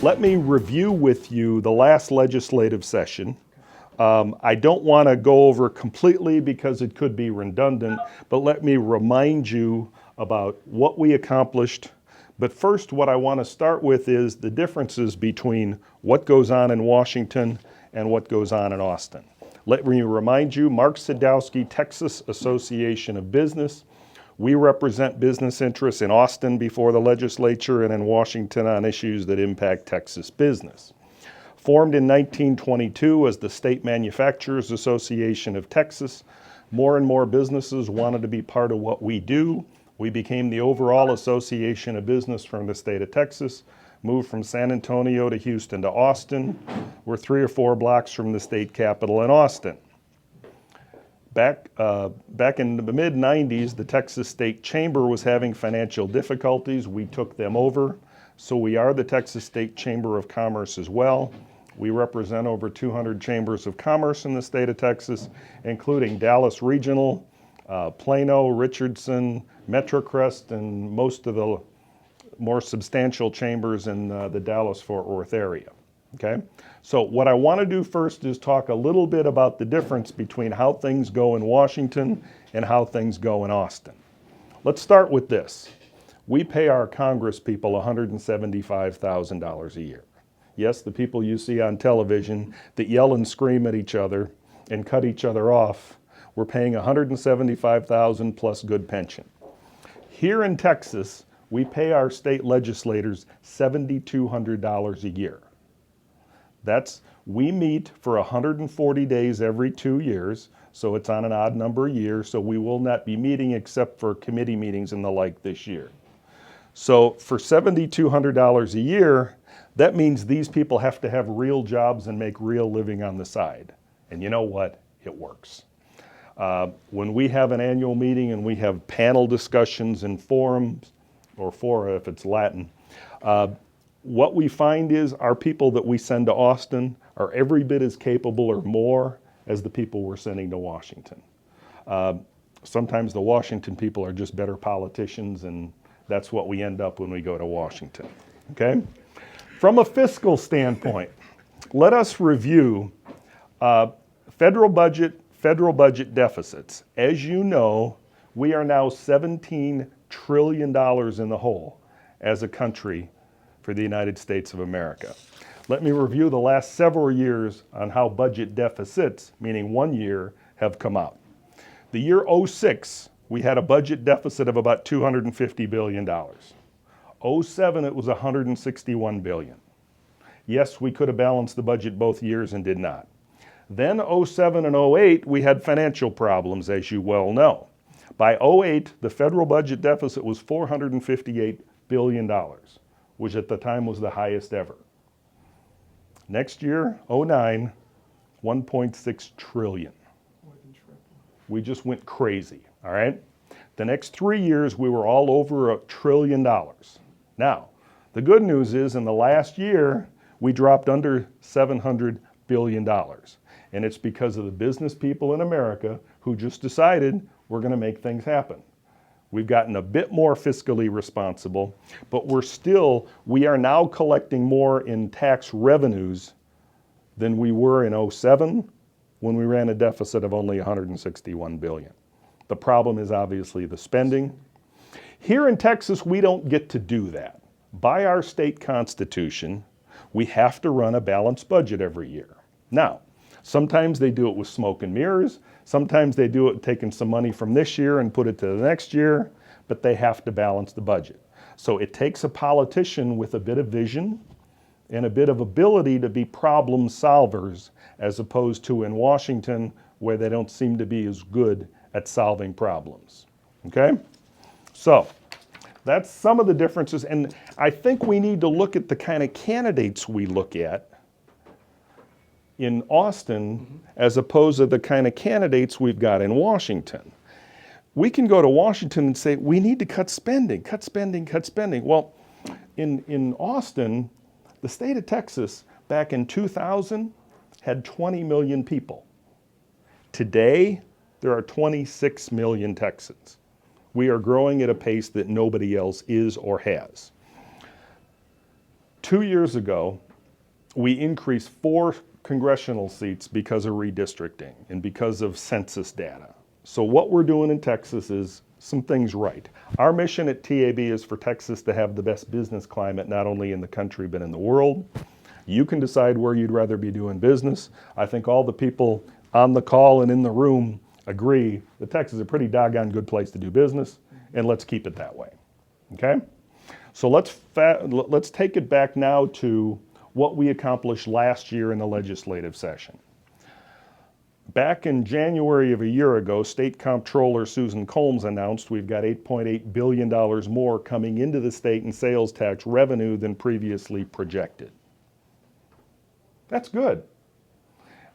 Let me review with you the last legislative session. I don't want to go over completely because it could be redundant, but let me remind you about what we accomplished. But first, what I want to start with is the differences between what goes on in Washington and what goes on in Austin. Let me remind you, Mark Sadowski, Texas Association of Business. We represent business interests in Austin before the legislature and in Washington on issues that impact Texas business. Formed in 1922 as the State Manufacturers Association of Texas, more and more businesses wanted to be part of what we do. We became the overall association of business from the state of Texas, moved from San Antonio to Houston to Austin. We're 3 or 4 blocks from the state capitol in Austin. Back in the mid-90s, the Texas State Chamber was having financial difficulties. We took them over. So we are the Texas State Chamber of Commerce as well. We represent over 200 chambers of commerce in the state of Texas, including Dallas Regional, Plano, Richardson, MetroCrest, and most of the more substantial chambers in the Dallas-Fort Worth area. Okay? So what I want to do first is talk a little bit about the difference between how things go in Washington and how things go in Austin. Let's start with this. We pay our Congress people $175,000 a year. Yes, the people you see on television that yell and scream at each other and cut each other off, we're paying $175,000 plus good pension. Here in Texas, we pay our state legislators $7,200 a year. We meet for 140 days every 2 years, so it's on an odd number a year, so we will not be meeting except for committee meetings and the like this year. So for $7,200 a year, that means these people have to have real jobs and make real living on the side. And you know what? It works. When we have an annual meeting and we have panel discussions and forums, or fora if it's Latin, what we find is our people that we send to Austin are every bit as capable or more as the people we're sending to Washington. Sometimes the Washington people are just better politicians, and that's what we end up when we go to Washington. Okay? From a fiscal standpoint, let us review federal budget deficits. As you know, we are now $17 trillion in the hole as a country for the United States of America. Let me review the last several years on how budget deficits, meaning 1 year, have come out. The year 06, we had a budget deficit of about $250 billion. 07, it was $161 billion. Yes, we could have balanced the budget both years and did not. Then 07 and 08, we had financial problems, as you well know. By 08, the federal budget deficit was $458 billion, which at the time was the highest ever. Next year, 09, $1.6 trillion. We just went crazy, all right? The next 3 years, we were all over $1 trillion. Now, the good news is in the last year, we dropped under $700 billion. And it's because of the business people in America who just decided we're going to make things happen. We've gotten a bit more fiscally responsible, but we are now collecting more in tax revenues than we were in 07 when we ran a deficit of only $161 billion. The problem is obviously the spending. Here in Texas, we don't get to do that. By our state constitution, we have to run a balanced budget every year. Now, sometimes they do it with smoke and mirrors. Sometimes they do it taking some money from this year and put it to the next year, but they have to balance the budget. So it takes a politician with a bit of vision and a bit of ability to be problem solvers, as opposed to in Washington, where they don't seem to be as good at solving problems. Okay? So that's some of the differences, and I think we need to look at the kind of candidates we look at in Austin as opposed to the kind of candidates we've got in Washington. We can go to Washington and say, we need to cut spending, cut spending, cut spending. Well, in Austin, the state of Texas back in 2000 had 20 million people. Today, there are 26 million Texans. We are growing at a pace that nobody else is or has. 2 years ago, we increased 4 congressional seats because of redistricting and because of census data. So what we're doing in Texas is some things right. Our mission at TAB is for Texas to have the best business climate, not only in the country, but in the world. You can decide where you'd rather be doing business. I think all the people on the call and in the room agree that Texas is a pretty doggone good place to do business, and let's keep it that way, okay? So let's take it back now to what we accomplished last year in the legislative session. Back in January of a year ago, State Comptroller Susan Combs announced we've got $8.8 billion more coming into the state in sales tax revenue than previously projected. That's good.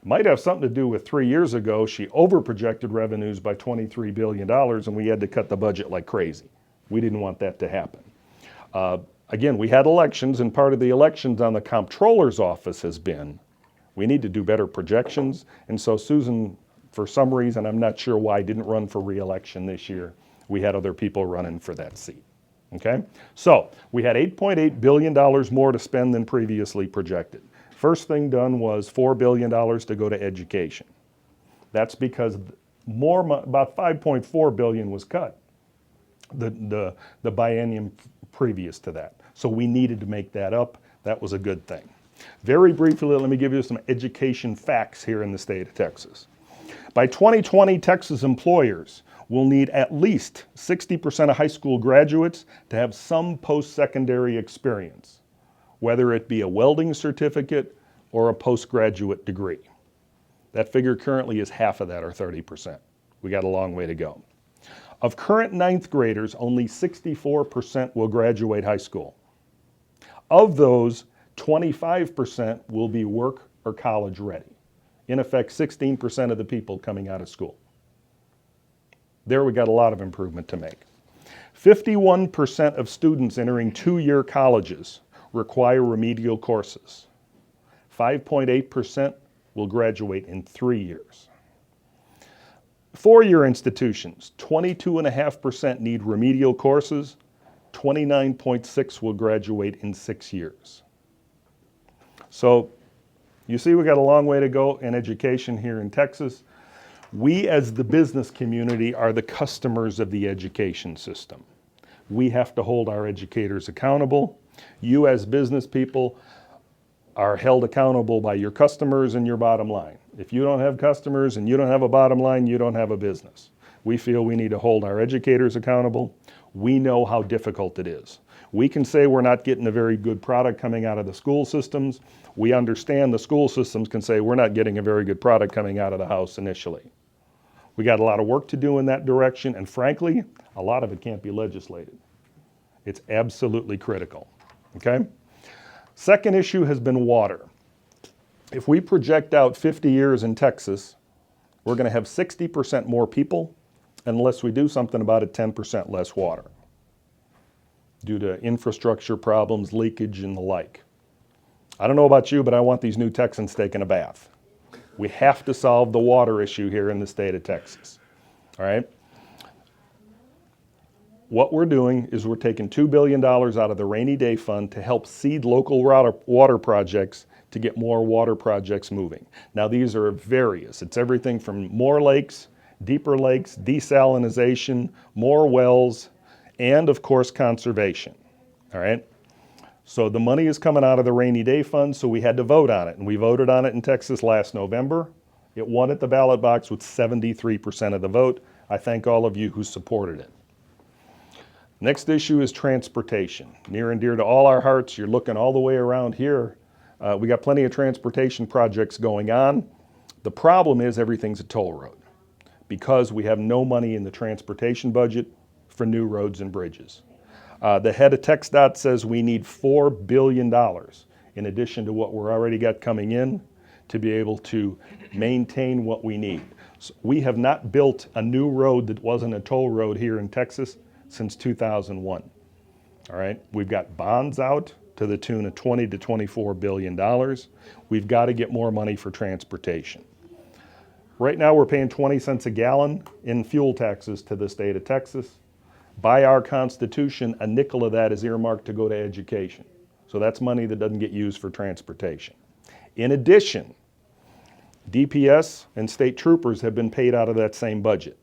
Might have something to do with 3 years ago, she overprojected revenues by $23 billion and we had to cut the budget like crazy. We didn't want that to happen. Again, we had elections, and part of the elections on the comptroller's office has been, we need to do better projections. And so Susan, for some reason, I'm not sure why, didn't run for re-election this year. We had other people running for that seat, okay? So we had $8.8 billion more to spend than previously projected. First thing done was $4 billion to go to education. That's because about $5.4 billion was cut the biennium previous to that. So we needed to make that up. That was a good thing. Very briefly, let me give you some education facts here in the state of Texas. By 2020, Texas employers will need at least 60% of high school graduates to have some post-secondary experience, whether it be a welding certificate or a postgraduate degree. That figure currently is half of that, or 30%. We got a long way to go. Of current 9th graders, only 64% will graduate high school. Of those, 25% will be work or college ready. In effect, 16% of the people coming out of school. There we got a lot of improvement to make. 51% of students entering 2-year colleges require remedial courses. 5.8% will graduate in 3 years. 4-year institutions, 22.5% need remedial courses. 29.6% will graduate in 6 years. So you see we got a long way to go in education here in Texas. We as the business community are the customers of the education system. We have to hold our educators accountable. You as business people are held accountable by your customers and your bottom line. If you don't have customers and you don't have a bottom line, you don't have a business. We feel we need to hold our educators accountable. We know how difficult it is. We can say we're not getting a very good product coming out of the school systems. We understand the school systems can say we're not getting a very good product coming out of the house initially. We got a lot of work to do in that direction, and frankly, a lot of it can't be legislated. It's absolutely critical, okay? Second issue has been water. If we project out 50 years in Texas, we're going to have 60% more people, unless we do something about it, 10% less water due to infrastructure problems, leakage, and the like. I don't know about you, but I want these new Texans taking a bath. We have to solve the water issue here in the state of Texas, all right? What we're doing is we're taking $2 billion out of the rainy day fund to help seed local water projects to get more water projects moving. Now these are various. It's everything from more lakes, deeper lakes, desalinization, more wells, and of course conservation, all right? So the money is coming out of the rainy day fund, so we had to vote on it, and we voted on it in Texas last November. It won at the ballot box with 73% of the vote. I thank all of you who supported it. Next issue is transportation. Near and dear to all our hearts. You're looking all the way around here. We got plenty of transportation projects going on. The problem is everything's a toll road because we have no money in the transportation budget for new roads and bridges. The head of TxDOT says we need $4 billion in addition to what we're already got coming in to be able to maintain what we need. So we have not built a new road that wasn't a toll road here in Texas since 2001. All right, we've got bonds out to the tune of $20 to $24 billion. We've got to get more money for transportation. Right now we're paying 20 cents a gallon in fuel taxes to the state of Texas. By our Constitution, a nickel of that is earmarked to go to education. So that's money that doesn't get used for transportation. In addition, DPS and state troopers have been paid out of that same budget.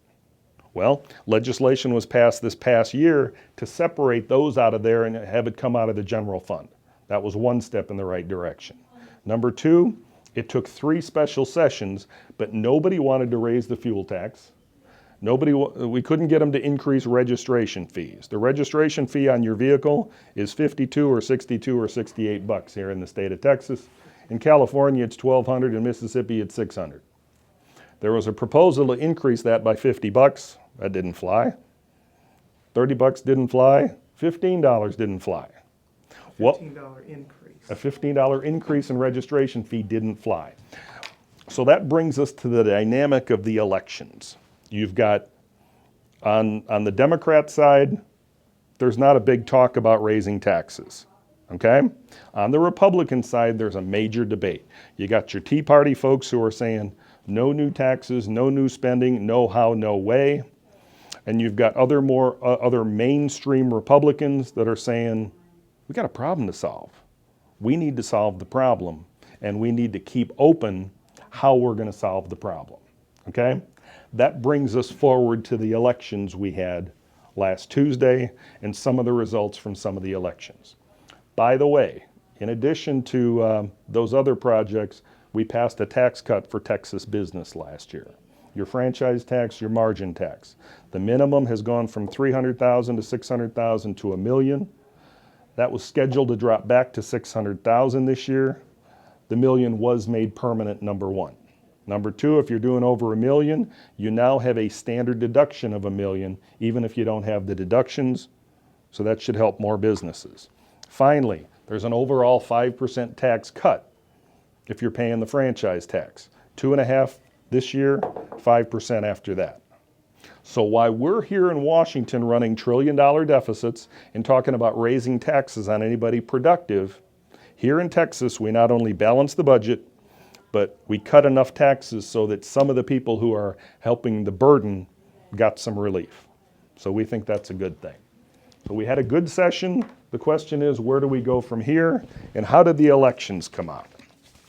Well, legislation was passed this past year to separate those out of there and have it come out of the general fund. That was one step in the right direction. Number two, it took 3 special sessions, but nobody wanted to raise the fuel tax. We couldn't get them to increase registration fees. The registration fee on your vehicle is $52 or $62 or $68 here in the state of Texas. In California, it's $1,200. In Mississippi, it's $600. There was a proposal to increase that by $50. That didn't fly. $30 didn't fly. $15 didn't fly. $15 increase. A $15 increase in registration fee didn't fly. So that brings us to the dynamic of the elections. You've got, on the Democrat side, there's not a big talk about raising taxes, okay? On the Republican side, there's a major debate. You got your Tea Party folks who are saying, no new taxes, no new spending, no how, no way. And you've got other mainstream Republicans that are saying, we got a problem to solve. We need to solve the problem, and we need to keep open how we're going to solve the problem, okay? That brings us forward to the elections we had last Tuesday and some of the results from some of the elections. By the way, in addition to those other projects, we passed a tax cut for Texas business last year. Your franchise tax, your margin tax. The minimum has gone from $300,000 to $600,000 to $1 million. That was scheduled to drop back to $600,000 this year. The $1 million was made permanent, number one. Number two, if you're doing over $1 million, you now have a standard deduction of $1 million, even if you don't have the deductions. So that should help more businesses. Finally, there's an overall 5% tax cut if you're paying the franchise tax. 2.5% this year, 5% after that. So while we're here in Washington running trillion-dollar deficits and talking about raising taxes on anybody productive, here in Texas, we not only balance the budget, but we cut enough taxes so that some of the people who are helping the burden got some relief. So we think that's a good thing. So we had a good session. The question is, where do we go from here? And how did the elections come out?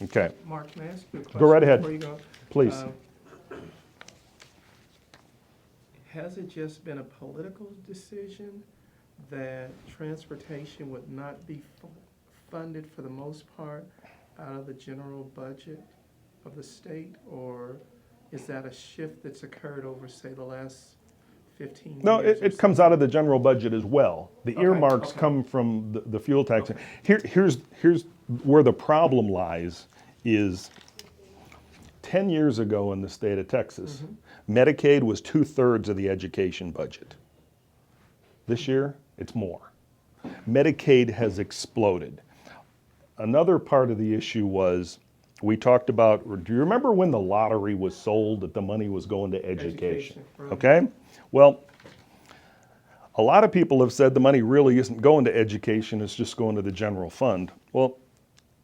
Okay. Mark, can I ask you a question? Go right ahead. Before you go? Please. Has it just been a political decision that transportation would not be funded for the most part out of the general budget of the state, or is that a shift that's occurred over, say, the last 15 years? No, it comes out of the general budget as well. The earmarks come from the fuel tax. Here's where the problem lies is 10 years ago in the state of Texas, Medicaid was 2/3 of the education budget. This year, it's more. Medicaid has exploded. Another part of the issue was, we talked about, do you remember when the lottery was sold that the money was going to education? Right. Okay? Well, a lot of people have said the money really isn't going to education, it's just going to the general fund. Well,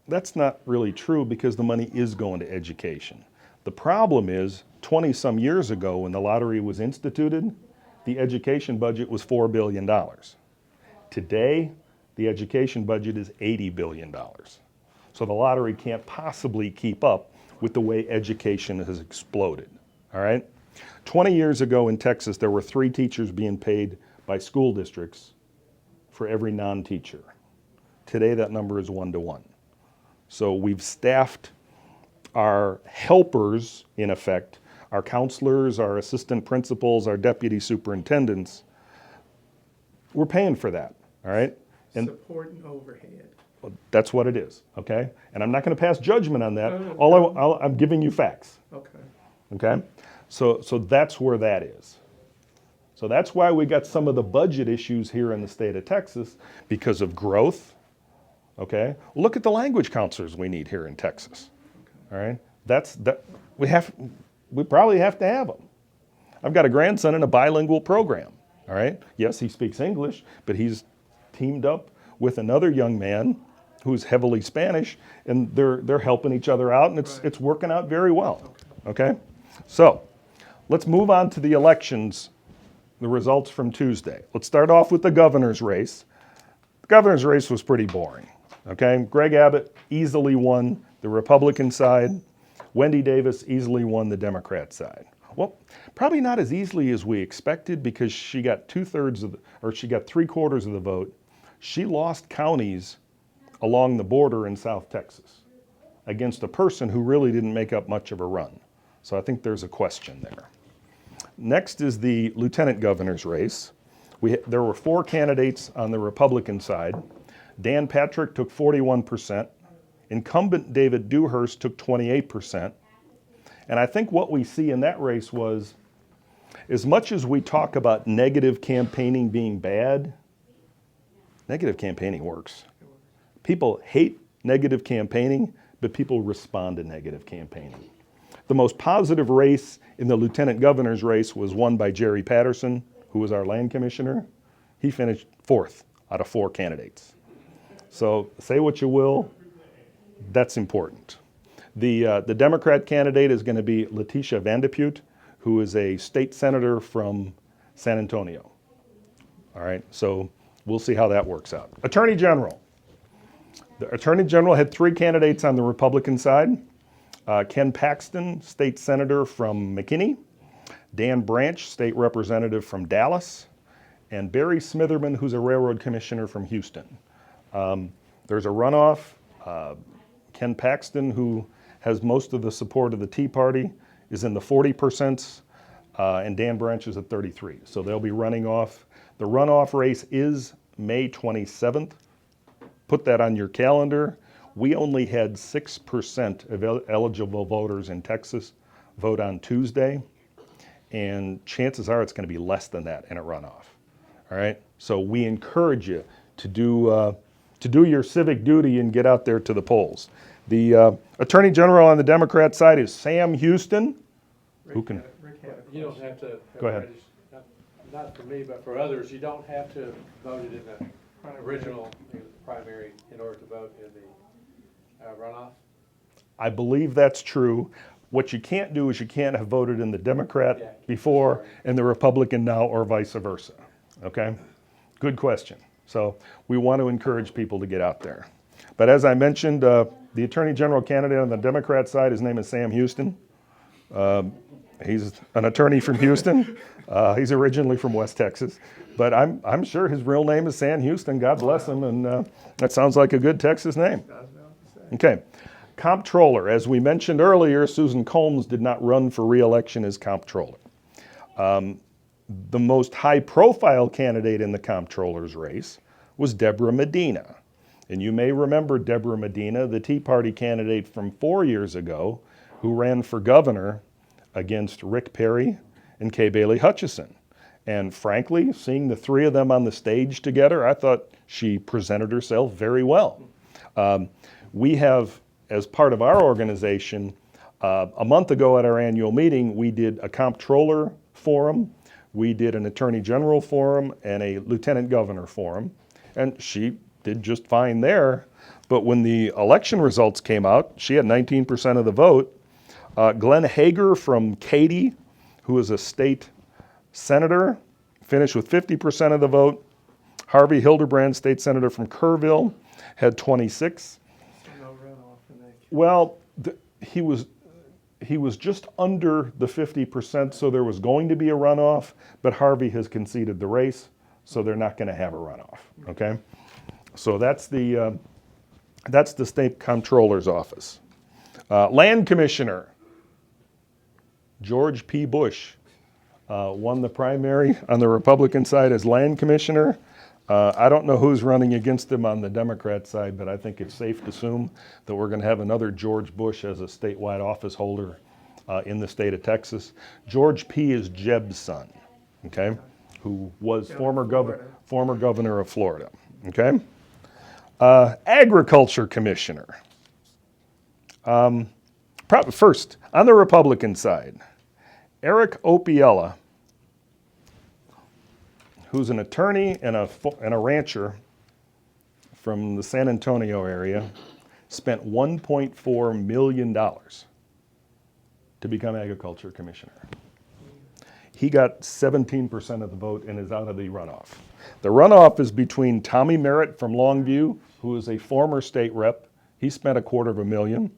that's not really true because the money is going to education. The problem is, 20-some years ago when the lottery was instituted, the education budget was $4 billion. Today, the education budget is $80 billion. So the lottery can't possibly keep up with the way education has exploded, all right? 20 years ago in Texas, there were 3 teachers being paid by school districts for every non-teacher. Today, that number is 1 to 1. So we've staffed our helpers, in effect, our counselors, our assistant principals, our deputy superintendents. We're paying for that, all right? And support and overhead. Well, that's what it is, okay? And I'm not going to pass judgment on that. No. I'm giving you facts, Okay. okay? So that's where that is. So that's why we got some of the budget issues here in the state of Texas because of growth, okay? Look at the language counselors we need here in Texas, all right? We probably have to have them. I've got a grandson in a bilingual program, all right? Yes, he speaks English, but he's teamed up with another young man who's heavily Spanish, and they're helping each other out, and it's working out very well, okay? So let's move on to the elections, the results from Tuesday. Let's start off with the governor's race. The governor's race was pretty boring, Okay, Greg Abbott easily won the Republican side. Wendy Davis easily won the Democrat side. Well, probably not as easily as we expected because she got she got 3/4 of the vote. She lost counties along the border in South Texas against a person who really didn't make up much of a run. So I think there's a question there. Next is the lieutenant governor's race. There were 4 candidates on the Republican side. Dan Patrick took 41%. Incumbent David Dewhurst took 28%. And I think what we see in that race was, as much as we talk about negative campaigning being bad, negative campaigning works. People hate negative campaigning, but people respond to negative campaigning. The most positive race in the lieutenant governor's race was won by Jerry Patterson, who was our land commissioner. He finished 4th out of 4 candidates. So say what you will, that's important. The Democrat candidate is going to be Letitia Vandepute, who is a state senator from San Antonio. All right, so we'll see how that works out. Attorney General. The Attorney General had 3 candidates on the Republican side. Ken Paxton, state senator from McKinney. Dan Branch, state representative from Dallas. And Barry Smitherman, who's a railroad commissioner from Houston. There's a runoff. Ken Paxton, who has most of the support of the Tea Party, is in the 40%, and Dan Branch is at 33%. So they'll be running off. The runoff race is May 27th. Put that on your calendar. We only had 6% of eligible voters in Texas vote on Tuesday, and chances are it's going to be less than that in a runoff. All right, so we encourage you to do your civic duty and get out there to the polls. The Attorney General on the Democrat side is Sam Houston. Who can? You don't have to. Go ahead. Not for me, but for others, you don't have to vote it in the original primary in order to vote in the runoff. I believe that's true. What you can't do is you can't have voted in the Democrat before and the Republican now, or vice versa. Okay? Good question. So we want to encourage people to get out there. But as I mentioned, the Attorney General candidate on the Democrat side, his name is Sam Houston. He's an attorney from Houston. He's originally from West Texas. But I'm sure his real name is Sam Houston. God bless him. And that sounds like a good Texas name. Okay. Comptroller. As we mentioned earlier, Susan Combs did not run for re-election as comptroller. The most high-profile candidate in the comptroller's race was Deborah Medina. And you may remember Deborah Medina, the Tea Party candidate from 4 years ago, who ran for governor against Rick Perry and Kay Bailey Hutchison. And frankly, seeing the 3 of them on the stage together, I thought she presented herself very well. We have, as part of our organization, a month ago at our annual meeting, we did a comptroller forum, we did an attorney general forum, and a lieutenant governor forum. And she did just fine there. But when the election results came out, she had 19% of the vote. Glenn Hager from Katy, who is a state senator, finished with 50% of the vote. Harvey Hildebrand, state senator from Kerrville, had 26. No runoff in that case. Well, he was just under the 50%, so there was going to be a runoff, but Harvey has conceded the race, so they're not going to have a runoff. Okay, so that's the state comptroller's office. Land commissioner George P. Bush won the primary on the Republican side as land commissioner. I don't know who's running against him on the Democrat side, but I think it's safe to assume that we're going to have another George Bush as a statewide office holder in the state of Texas. George P. is Jeb's son, okay, who was former governor of Florida, okay. Agriculture commissioner. First, on the Republican side, Eric Opiella, who's an attorney and a rancher from the San Antonio area, spent $1.4 million to become agriculture commissioner. He got 17% of the vote and is out of the runoff. The runoff is between Tommy Merritt from Longview who is a former state rep, he spent $250,000.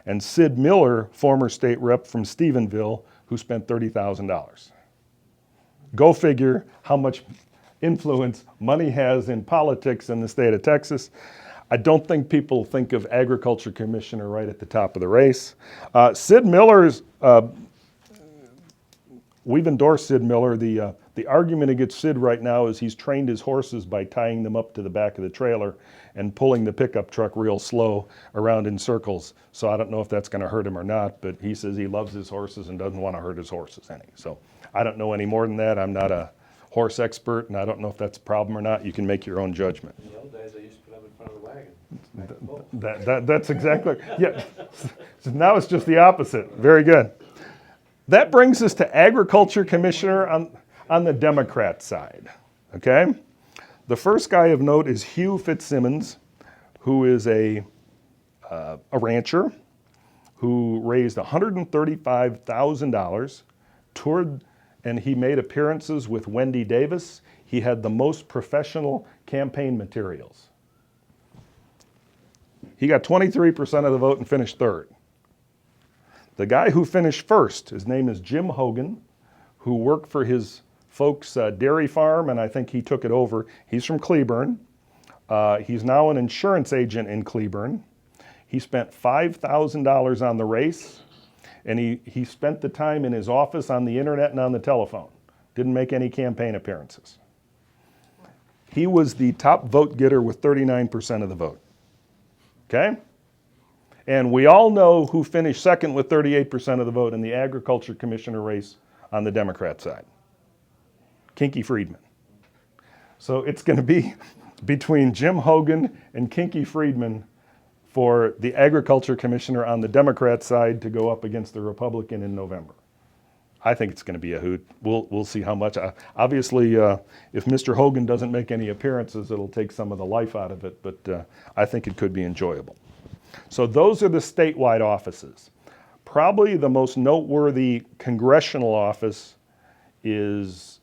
And Sid Miller, former state rep from Stephenville, who spent $30,000. Go figure how much influence money has in politics in the state of Texas. I don't think people think of agriculture commissioner right at the top of the race. Sid Miller's, we've endorsed Sid Miller. The argument against Sid right now is he's trained his horses by tying them up to the back of the trailer and pulling the pickup truck real slow around in circles. So I don't know if that's going to hurt him or not, but he says he loves his horses and doesn't want to hurt his horses any. So I don't know any more than that. I'm not a horse expert, and I don't know if that's a problem or not. You can make your own judgment. In the old days, they used to put them in front of the wagon. That's exactly, yeah. So now it's just the opposite. Very good. That brings us to agriculture commissioner on the Democrat side, okay? The first guy of note is Hugh Fitzsimmons, who is a rancher who raised $135,000, toured, and he made appearances with Wendy Davis. He had the most professional campaign materials. He got 23% of the vote and finished third. The guy who finished first, his name is Jim Hogan, who worked for his folks' dairy farm, and I think he took it over. He's from Cleburne. He's now an insurance agent in Cleburne. He spent $5,000 on the race, and he spent the time in his office on the internet and on the telephone. Didn't make any campaign appearances. He was the top vote getter with 39% of the vote. Okay? And we all know who finished second with 38% of the vote in the agriculture commissioner race on the Democrat side. Kinky Friedman. So it's going to be between Jim Hogan and Kinky Friedman for the agriculture commissioner on the Democrat side to go up against the Republican in November. I think it's going to be a hoot. We'll see how much. Obviously, if Mr. Hogan doesn't make any appearances, it'll take some of the life out of it, but I think it could be enjoyable. So those are the statewide offices. Probably the most noteworthy congressional office is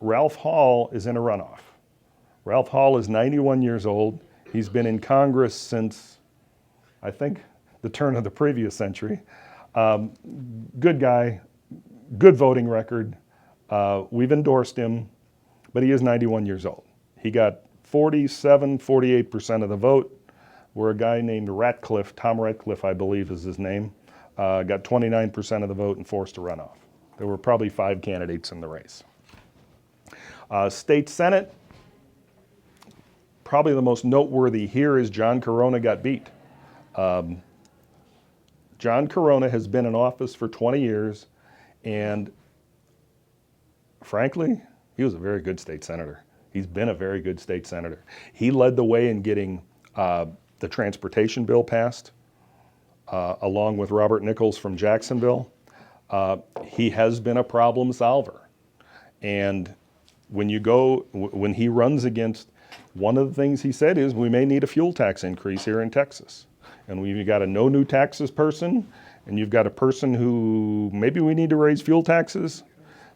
Ralph Hall is in a runoff. Ralph Hall is 91 years old. He's been in Congress since, I think, the turn of the previous century. Good guy, good voting record. We've endorsed him, but he is 91 years old. He got 48% of the vote, where a guy named Tom Ratcliffe, I believe is his name, got 29% of the vote and forced a runoff. There were probably 5 candidates in the race. State Senate, probably the most noteworthy here is John Corona got beat. John Corona has been in office for 20 years, and frankly, he was a very good state senator. He's been a very good state senator. He led the way in getting the transportation bill passed, along with Robert Nichols from Jacksonville. He has been a problem solver. And when he runs against, one of the things he said is we may need a fuel tax increase here in Texas. And we've got a no new taxes person, and you've got a person who maybe we need to raise fuel taxes.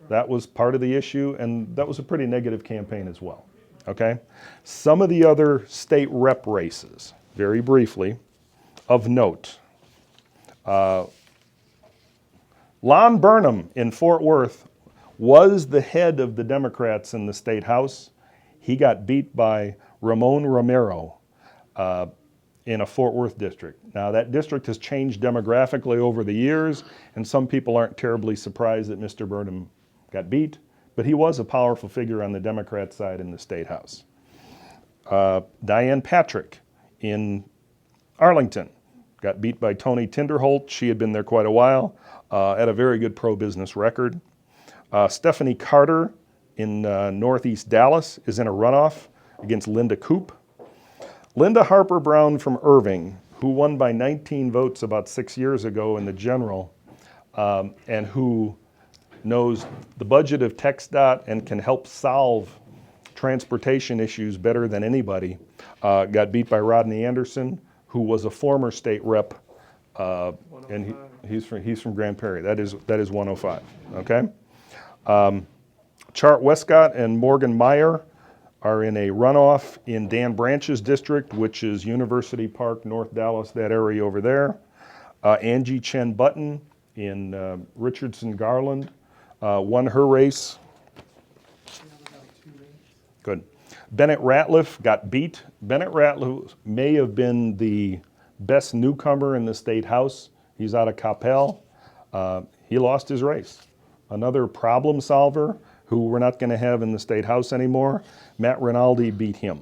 That was part of the issue, and that was a pretty negative campaign as well. Okay? Some of the other state rep races, very briefly, of note. Lon Burnham in Fort Worth was the head of the Democrats in the state house. He got beat by Ramon Romero in a Fort Worth district. Now that district has changed demographically over the years, and some people aren't terribly surprised that Mr. Burnham got beat, but he was a powerful figure on the Democrat side in the state house. Diane Patrick in Arlington got beat by Toni Tinderholt. She had been there quite a while, had a very good pro-business record. Stephanie Carter in northeast Dallas is in a runoff against Linda Koop. Linda Harper Brown from Irving, who won by 19 votes about 6 years ago in the general, and who knows the budget of TxDOT and can help solve transportation issues better than anybody, got beat by Rodney Anderson, who was a former state rep, and he's from Grand Prairie. That is 105. Okay. Chart Westcott and Morgan Meyer are in a runoff in Dan Branch's district, which is University Park, North Dallas, that area over there. Angie Chen Button in Richardson Garland won her race. Good. Bennett Ratliff got beat. Bennett Ratliff may have been the best newcomer in the state house. He's out of Coppell. He lost his race. Another problem solver who we're not going to have in the state house anymore, Matt Rinaldi beat him.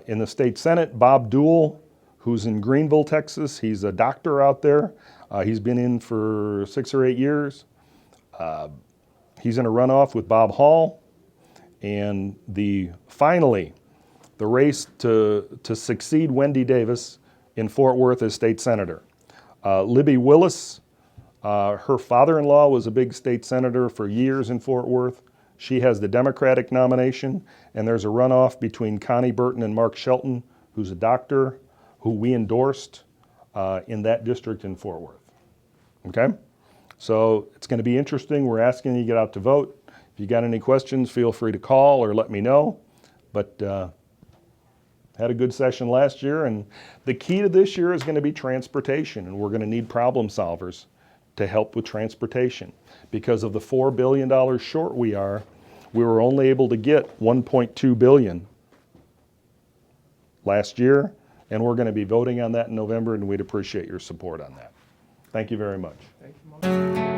In the state senate, Bob Duell, who's in Greenville, Texas, he's a doctor out there. He's been in for 6 or 8 years. He's in a runoff with Bob Hall. And finally, the race to succeed Wendy Davis in Fort Worth as state senator. Libby Willis, her father-in-law was a big state senator for years in Fort Worth. She has the Democratic nomination, and there's a runoff between Connie Burton and Mark Shelton, who's a doctor, who we endorsed in that district in Fort Worth. Okay? So it's going to be interesting. We're asking you to get out to vote. If you got any questions, feel free to call or let me know. But had a good session last year, and the key to this year is going to be transportation, and we're going to need problem solvers to help with transportation. Because of the $4 billion short we were only able to get $1.2 billion last year, and we're going to be voting on that in November, and we'd appreciate your support on that. Thank you very much. Thank you, Mark.